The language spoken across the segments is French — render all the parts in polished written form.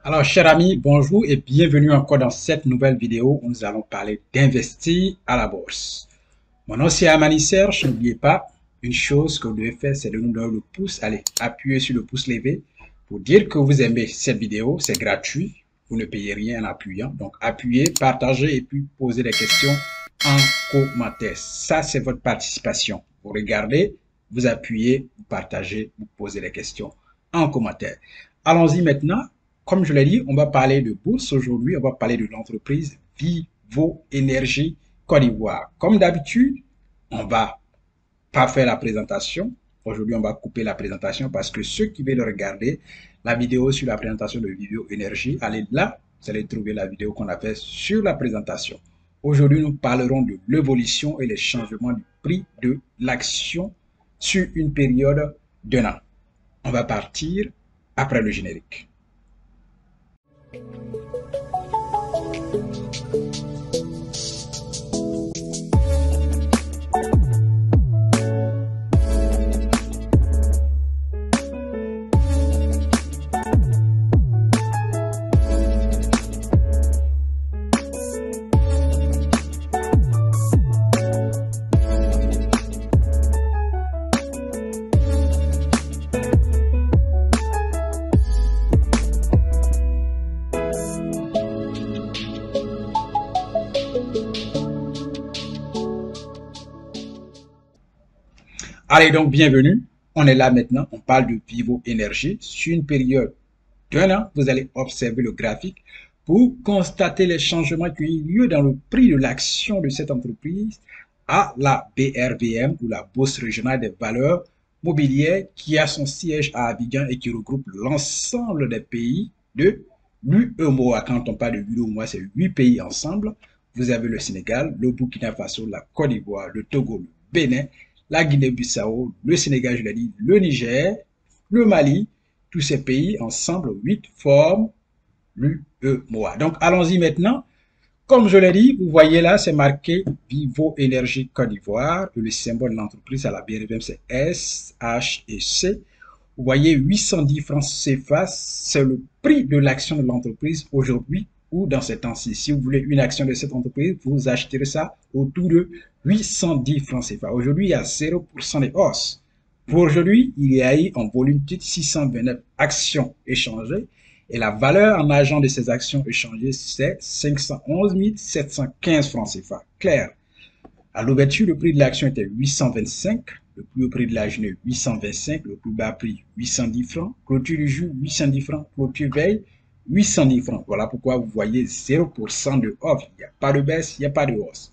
Alors, chers amis, bonjour et bienvenue encore dans cette nouvelle vidéo où nous allons parler d'investir à la bourse. Mon nom c'est Amani Serge. N'oubliez pas, une chose que vous devez faire, c'est de nous donner le pouce. Allez, appuyez sur le pouce levé pour dire que vous aimez cette vidéo. C'est gratuit. Vous ne payez rien en appuyant. Donc, appuyez, partagez et puis posez des questions en commentaire. Ça, c'est votre participation. Vous regardez, vous appuyez, vous partagez, vous posez des questions en commentaire. Allons-y maintenant. Comme je l'ai dit, on va parler de bourse aujourd'hui. On va parler de l'entreprise Vivo Énergie Côte d'Ivoire. Comme d'habitude, on va pas faire la présentation. Aujourd'hui, on va couper la présentation parce que ceux qui veulent regarder la vidéo sur la présentation de Vivo Énergie, allez là, vous allez trouver la vidéo qu'on a fait sur la présentation. Aujourd'hui, nous parlerons de l'évolution et les changements du prix de l'action sur une période d'un an. On va partir après le générique. Allez donc, bienvenue. On est là maintenant. On parle de Vivo Énergie. Sur une période d'un an, vous allez observer le graphique pour constater les changements qui ont eu lieu dans le prix de l'action de cette entreprise à la BRVM ou la Bourse régionale des valeurs mobilières qui a son siège à Abidjan et qui regroupe l'ensemble des pays de l'UEMOA. Quand on parle de l'UEMOA, c'est 8 pays ensemble. Vous avez le Sénégal, le Burkina Faso, la Côte d'Ivoire, le Togo, le Bénin, la Guinée-Bissau, le Sénégal, je l'ai dit, le Niger, le Mali, tous ces pays ensemble, 8 forment l'UEMOA. Donc, allons-y maintenant. Comme je l'ai dit, vous voyez là, c'est marqué Vivo Énergie Côte d'Ivoire. Le symbole de l'entreprise à la BRVM, c'est S, H et C. Vous voyez 810 francs CFA, c'est le prix de l'action de l'entreprise aujourd'hui ou dans ces temps-ci. Si vous voulez une action de cette entreprise, vous acheterez ça autour de 810 francs CFA. Aujourd'hui, il y a 0% de hausse. Pour aujourd'hui, il y a eu en volume titre 629 actions échangées et la valeur en argent de ces actions échangées, c'est 511 715 francs CFA. Clair. À l'ouverture, le prix de l'action était 825, le plus haut prix de la journée 825, le plus bas prix 810 francs, clôture du jour 810 francs, clôture veille 810 francs. Voilà pourquoi vous voyez 0% de off. Il n'y a pas de baisse, il n'y a pas de hausse.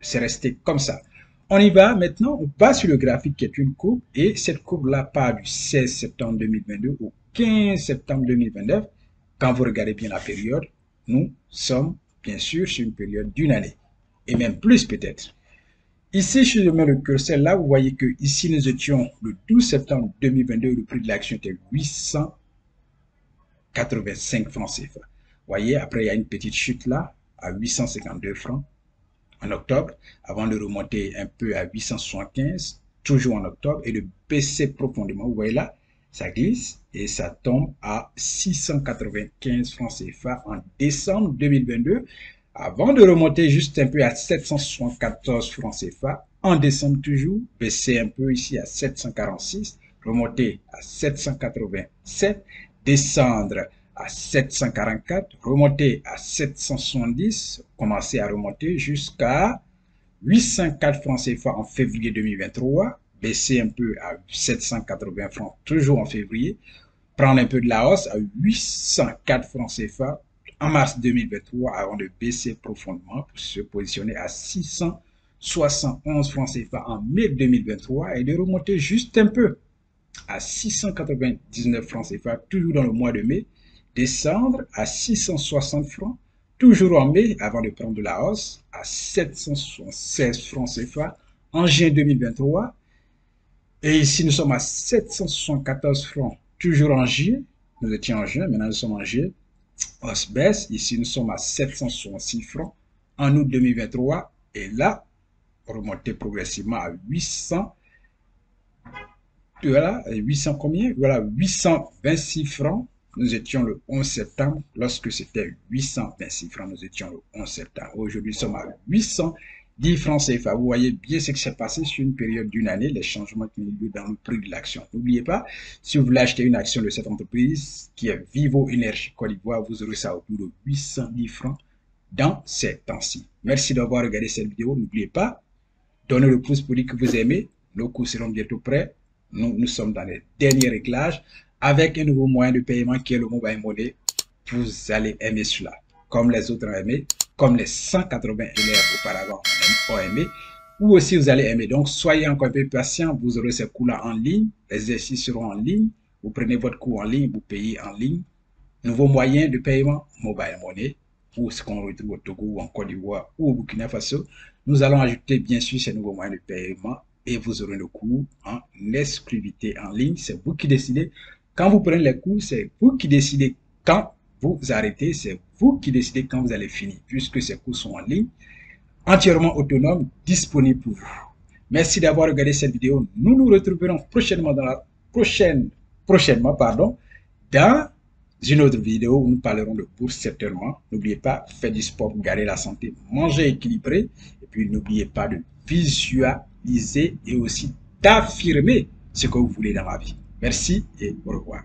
C'est resté comme ça. On y va maintenant, on passe sur le graphique qui est une courbe et cette courbe-là part du 16 septembre 2022 au 15 septembre 2029. Quand vous regardez bien la période, nous sommes bien sûr sur une période d'une année et même plus peut-être. Ici, si je mets le curseur là, vous voyez que ici nous étions le 12 septembre 2022, le prix de l'action était 885 francs CFA. Vous voyez, après il y a une petite chute là à 852 francs en octobre, avant de remonter un peu à 875, toujours en octobre, et de baisser profondément. Vous voyez là, ça glisse et ça tombe à 695 francs CFA en décembre 2022, avant de remonter juste un peu à 774 francs CFA en décembre toujours, baisser un peu ici à 746, remonter à 787, descendre à 744, remonter à 770, commencer à remonter jusqu'à 804 francs CFA en février 2023, baisser un peu à 780 francs toujours en février, prendre un peu de la hausse à 804 francs CFA en mars 2023 avant de baisser profondément pour se positionner à 671 francs CFA en mai 2023 et de remonter juste un peu à 699 francs CFA toujours dans le mois de mai, descendre à 660 francs, toujours en mai, avant de prendre de la hausse, à 776 francs CFA en juin 2023. Et ici, nous sommes à 774 francs, toujours en juillet. Nous étions en juin, maintenant nous sommes en juillet. Hausse baisse. Ici, nous sommes à 766 francs en août 2023. Et là, remonter progressivement à 800. Voilà, 800 combien? Voilà, 826 francs Nous étions le 11 septembre lorsque c'était 826 francs. Nous étions le 11 septembre. Aujourd'hui, nous sommes à 810 francs CFA. Vous voyez bien ce qui s'est passé sur une période d'une année, les changements qui ont eu lieu dans le prix de l'action. N'oubliez pas, si vous voulez acheter une action de cette entreprise qui est Vivo Énergie Côte d'Ivoire, vous aurez ça autour de 810 francs dans ces temps-ci. Merci d'avoir regardé cette vidéo. N'oubliez pas, donnez le pouce pour dire que vous aimez. Nos cours seront bientôt prêts. Nous sommes dans les derniers réglages avec un nouveau moyen de paiement qui est le mobile money. Vous allez aimer cela, comme les autres ont aimé, comme les 180 élèves auparavant ont aimé, ou aussi vous allez aimer. Donc, soyez encore un peu patient, vous aurez ces cours-là en ligne, les exercices seront en ligne, vous prenez votre cours en ligne, vous payez en ligne. Nouveau moyen de paiement, mobile money, ou ce qu'on retrouve au Togo, ou en Côte d'Ivoire, ou au Burkina Faso. Nous allons ajouter bien sûr ces nouveaux moyens de paiement et vous aurez le cours en exclusivité en ligne. C'est vous qui décidez. Quand vous prenez les cours, c'est vous qui décidez quand vous arrêtez. C'est vous qui décidez quand vous allez finir, puisque ces cours sont en ligne, entièrement autonomes, disponibles pour vous. Merci d'avoir regardé cette vidéo. Nous nous retrouverons prochainement dans la dans une autre vidéo où nous parlerons de bourse certainement. N'oubliez pas, faites du sport pour garder la santé, mangez équilibré. Et puis n'oubliez pas de visualiser et aussi d'affirmer ce que vous voulez dans la vie. Merci et au revoir.